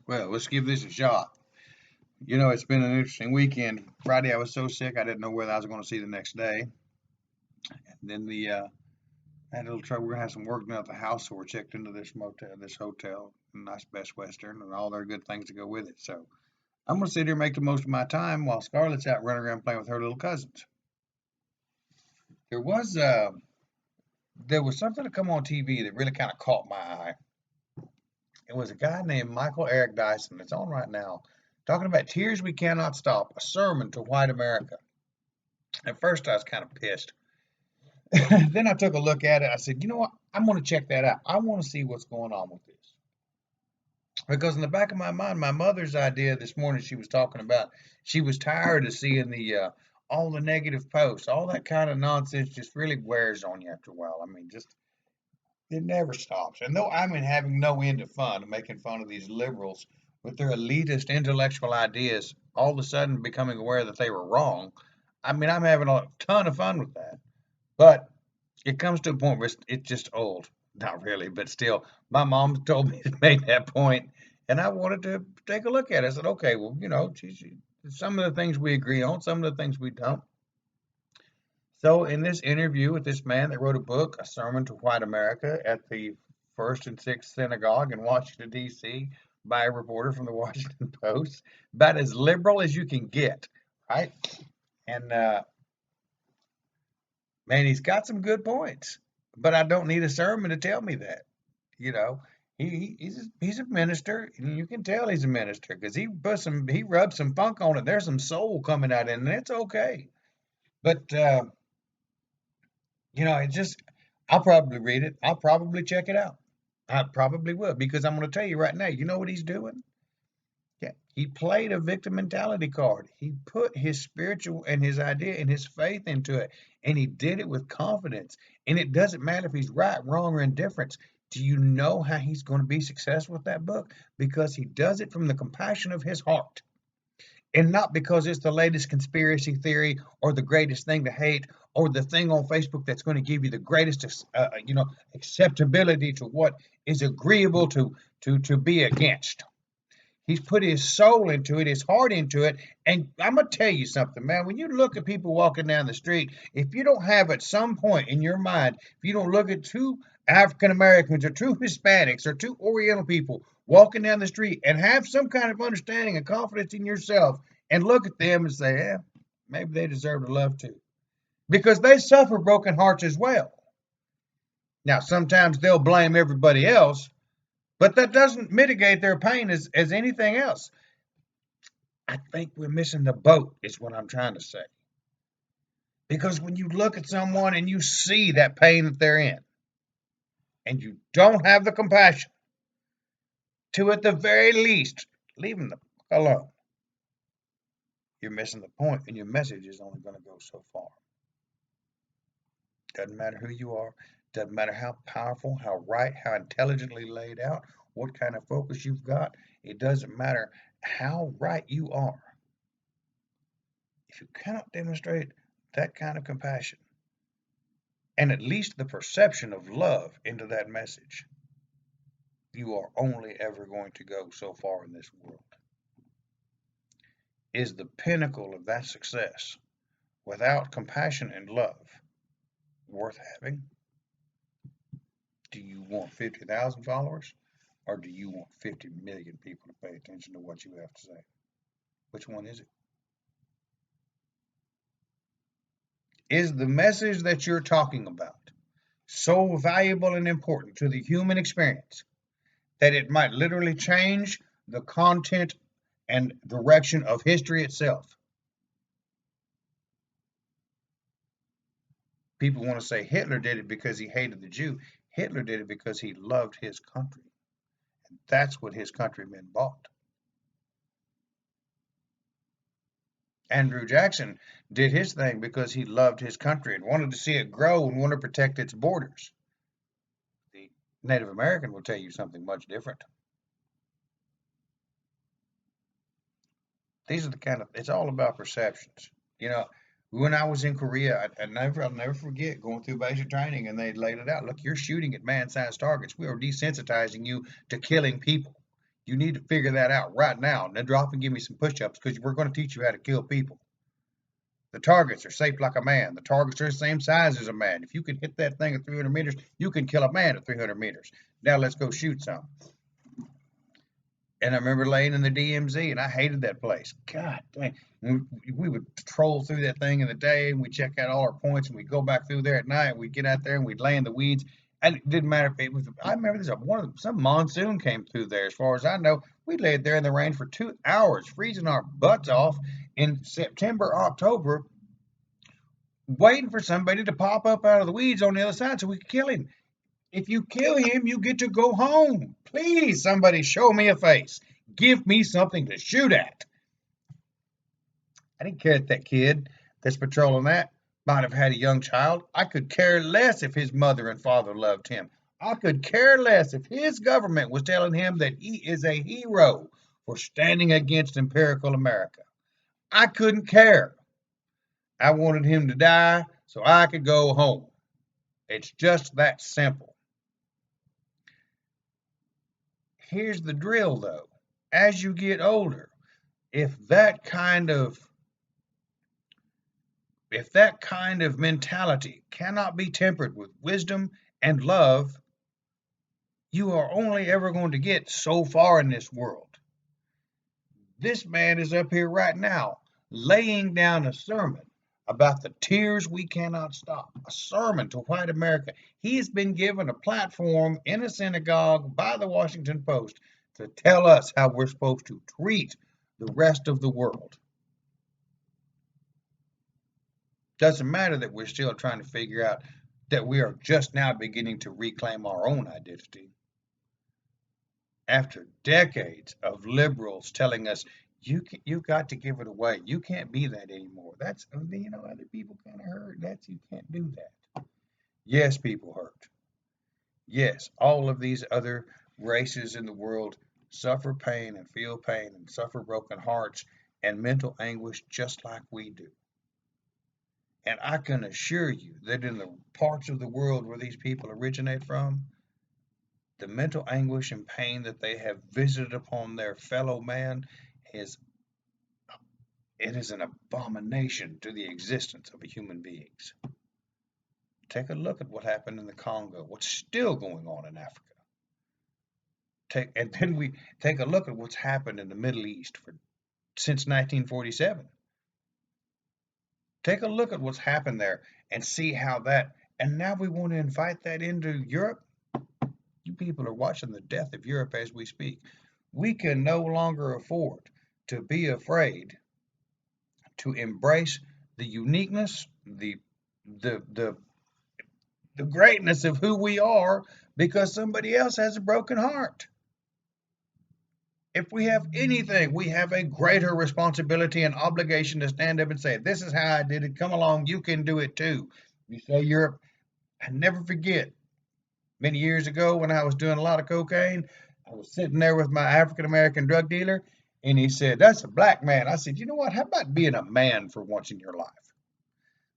Well, let's give this a shot. You know, it's been an interesting weekend. Friday, I was so sick I didn't know whether I was going to see the next day. And then I had a little trouble. We're gonna have some work done at the house, so we're checked into this hotel, nice Best Western, and all their good things to go with it. So I'm gonna sit here and make the most of my time while Scarlett's out running around playing with her little cousins. There was uh, there was something to come on TV that really kind of caught my eye. It was a guy named Michael Eric Dyson. It's on right now, talking about tears we cannot stop, a sermon to white America. At first, I was kind of pissed. Then I took a look at it. I said, you know what? I'm going to check that out. I want to see what's going on with this. Because in the back of my mind, my mother's idea this morning, she was talking about, she was tired of seeing all the negative posts, all that kind of nonsense just really wears on you after a while. I mean, just it never stops. And though I'm having no end of fun making fun of these liberals with their elitist intellectual ideas, all of a sudden becoming aware that they were wrong. I mean, I'm having a ton of fun with that. But it comes to a point where it's just old. Not really, but still, my mom told me to make that point, and I wanted to take a look at it. I said, okay, well, some of the things we agree on, some of the things we don't. So, in this interview with this man that wrote a book, A Sermon to White America, at the First and Sixth Synagogue in Washington, D.C., by a reporter from the Washington Post, about as liberal as you can get, right? And man, he's got some good points, but I don't need a sermon to tell me that. You know, he's a minister, and you can tell he's a minister because he rubs some funk on it. There's some soul coming out in it, and it's okay. But it just I'll probably read it. I'll probably check it out. I probably will because I'm going to tell you right now. You know what he's doing? Yeah, he played a victim mentality card. He put his spiritual and his idea and his faith into it, and he did it with confidence. And it doesn't matter if he's right, wrong, or indifferent. Do you know how he's going to be successful with that book? Because he does it from the compassion of his heart, and not because it's the latest conspiracy theory or the greatest thing to hate or the thing on Facebook that's going to give you the greatest, acceptability to what is agreeable to be against. He's put his soul into it, his heart into it. And I'm going to tell you something, man. When you look at people walking down the street, if you don't have at some point in your mind, if you don't look at two African Americans or two Hispanics or two Oriental people walking down the street and have some kind of understanding and confidence in yourself and look at them and say, yeah, maybe they deserve to love too. Because they suffer broken hearts as well. Now, sometimes they'll blame everybody else, but that doesn't mitigate their pain as anything else. I think we're missing the boat, is what I'm trying to say. Because when you look at someone and you see that pain that they're in, and you don't have the compassion to, at the very least, leave them alone, you're missing the point, and your message is only going to go so far. Doesn't matter who you are, doesn't matter how powerful, how right, how intelligently laid out, what kind of focus you've got. It doesn't matter how right you are. If you cannot demonstrate that kind of compassion and at least the perception of love into that message, you are only ever going to go so far in this world. Is the pinnacle of that success without compassion and love worth having? Do you want 50,000 followers or do you want 50 million people to pay attention to what you have to say? Which one is it? Is the message that you're talking about so valuable and important to the human experience that it might literally change the content and direction of history itself? People want to say Hitler did it because he hated the Jew. Hitler did it because he loved his country. And that's what his countrymen bought. Andrew Jackson did his thing because he loved his country and wanted to see it grow and wanted to protect its borders. The Native American will tell you something much different. These are the kind of, it's all about perceptions. You know, when I was in Korea, I'll never forget going through basic training and they laid it out. Look, you're shooting at man-sized targets. We are desensitizing you to killing people. You need to figure that out right now. And then drop and give me some push-ups because we're going to teach you how to kill people. The targets are shaped like a man. The targets are the same size as a man. If you can hit that thing at 300 meters, you can kill a man at 300 meters. Now let's go shoot some. And I remember laying in the DMZ, and I hated that place. God dang. We would troll through that thing in the day, and we'd check out all our points, and we'd go back through there at night. We'd get out there, and we'd lay in the weeds. And it didn't matter if it was. I remember some monsoon came through there. As far as I know, we laid there in the rain for 2 hours, freezing our butts off in September, October, waiting for somebody to pop up out of the weeds on the other side so we could kill him. If you kill him, you get to go home. Please, somebody show me a face. Give me something to shoot at. I didn't care if that kid that's patrolling that might have had a young child. I could care less if his mother and father loved him. I could care less if his government was telling him that he is a hero for standing against empirical America. I couldn't care. I wanted him to die so I could go home. It's just that simple. Here's the drill, though. As you get older, if that kind of mentality cannot be tempered with wisdom and love, you are only ever going to get so far in this world. This man is up here right now laying down a sermon about the tears we cannot stop, a sermon to white America. He's been given a platform in a synagogue by the Washington Post to tell us how we're supposed to treat the rest of the world. Doesn't matter that we're still trying to figure out that we are just now beginning to reclaim our own identity. After decades of liberals telling us, you've got to give it away. You can't be that anymore. That's, other people kind of hurt. You can't do that. Yes, people hurt. Yes, all of these other races in the world suffer pain and feel pain and suffer broken hearts and mental anguish just like we do. And I can assure you that in the parts of the world where these people originate from, the mental anguish and pain that they have visited upon their fellow man is an abomination to the existence of human beings. Take a look at what happened in the Congo, what's still going on in Africa. And then we take a look at what's happened in the Middle East since 1947. Take a look at what's happened there and see how and now we want to invite that into Europe. You people are watching the death of Europe as we speak. We can no longer afford to be afraid to embrace the uniqueness, the greatness of who we are because somebody else has a broken heart. If we have anything, we have a greater responsibility and obligation to stand up and say, this is how I did it. Come along, you can do it too. You say Europe, I never forget. Many years ago when I was doing a lot of cocaine, I was sitting there with my African-American drug dealer, and he said, that's a black man. I said, you know what? How about being a man for once in your life?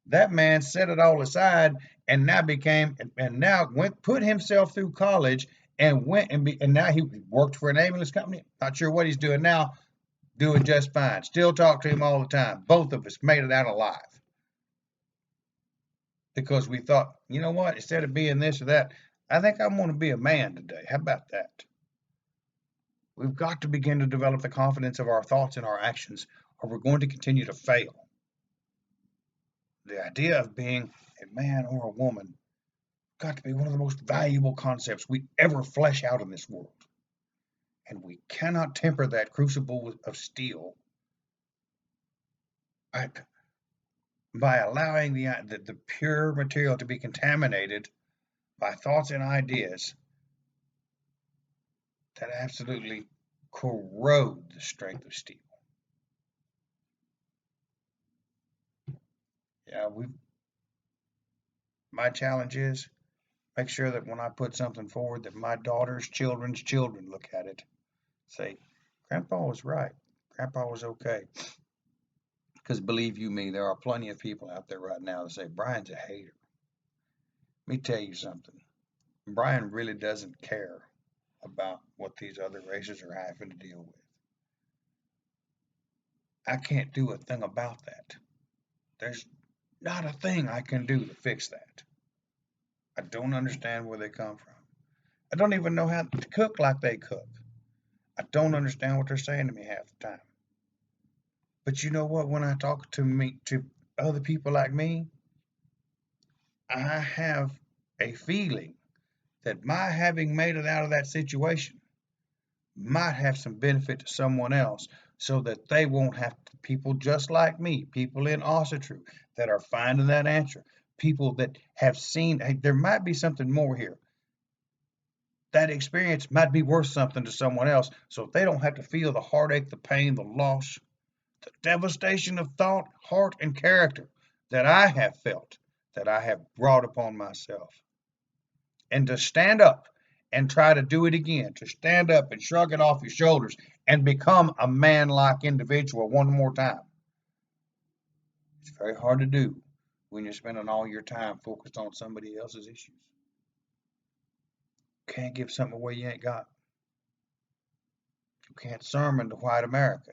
That man set it all aside and now put himself through college and and now he worked for an ambulance company. Not sure what he's doing now, doing just fine. Still talk to him all the time. Both of us made it out alive. Because we thought, you know what, instead of being this or that, I think I'm going to be a man today. How about that? We've got to begin to develop the confidence of our thoughts and our actions, or we're going to continue to fail. The idea of being a man or a woman got to be one of the most valuable concepts we ever flesh out in this world. And we cannot temper that crucible of steel by allowing the pure material to be contaminated by thoughts and ideas that absolutely corrode the strength of steel. Yeah, my challenge is make sure that when I put something forward that my daughter's children's children look at it, say, Grandpa was right. Grandpa was okay. Because believe you me, there are plenty of people out there right now that say, Bryan's a hater. Let me tell you something. Bryan really doesn't care about what these other races are having to deal with. I can't do a thing about that. There's not a thing I can do to fix that. I don't understand where they come from. I don't even know how to cook like they cook. I don't understand what they're saying to me half the time. But you know what? When I talk to other people like me, I have a feeling that my having made it out of that situation might have some benefit to someone else so that they won't have to, people just like me, people in Asatru that are finding that answer, people that have seen, hey, there might be something more here. That experience might be worth something to someone else so they don't have to feel the heartache, the pain, the loss, the devastation of thought, heart, and character that I have felt, that I have brought upon myself. And to stand up and try to do it again, to stand up and shrug it off your shoulders and become a man like individual one more time. It's very hard to do when you're spending all your time focused on somebody else's issues. Can't give something away you ain't got. You can't sermon to white America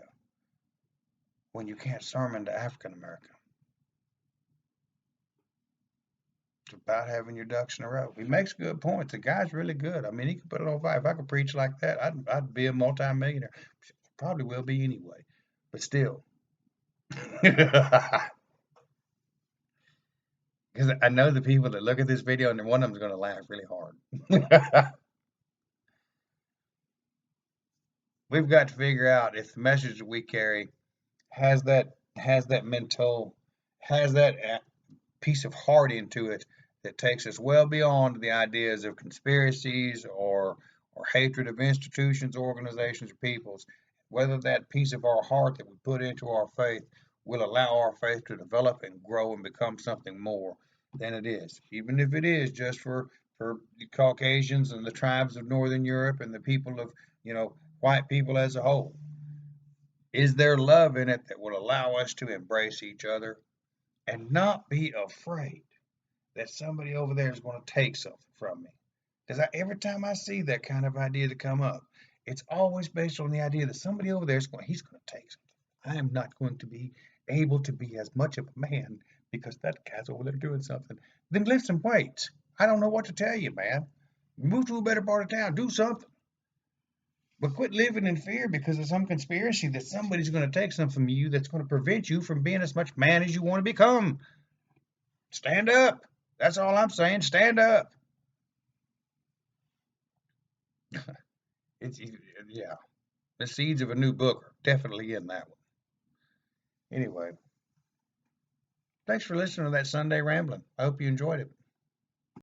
when you can't sermon to African America. It's about having your ducks in a row. He makes good points. The guy's really good. I mean, he could put it on fire. If I could preach like that, I'd be a multi-millionaire. Probably will be anyway. But still. Because I know the people that look at this video and one of them's going to laugh really hard. We've got to figure out if the message that we carry has that mental, has that piece of heart into it that takes us well beyond the ideas of conspiracies or hatred of institutions, organizations, or peoples. Whether that piece of our heart that we put into our faith will allow our faith to develop and grow and become something more than it is, even if it is just for the Caucasians and the tribes of Northern Europe and the people of white people as a whole. Is there love in it that will allow us to embrace each other and not be afraid that somebody over there is going to take something from me? Because every time I see that kind of idea to come up, it's always based on the idea that somebody over there he's going to take something. I am not going to be able to be as much of a man because that guy's over there doing something. Then lift some weights. I don't know what to tell you, man. Move to a better part of town. Do something. But quit living in fear because of some conspiracy that somebody's going to take something from you that's going to prevent you from being as much man as you want to become. Stand up. That's all I'm saying. Stand up. It's yeah. The seeds of a new book are definitely in that one. Anyway, thanks for listening to that Sunday rambling. I hope you enjoyed it.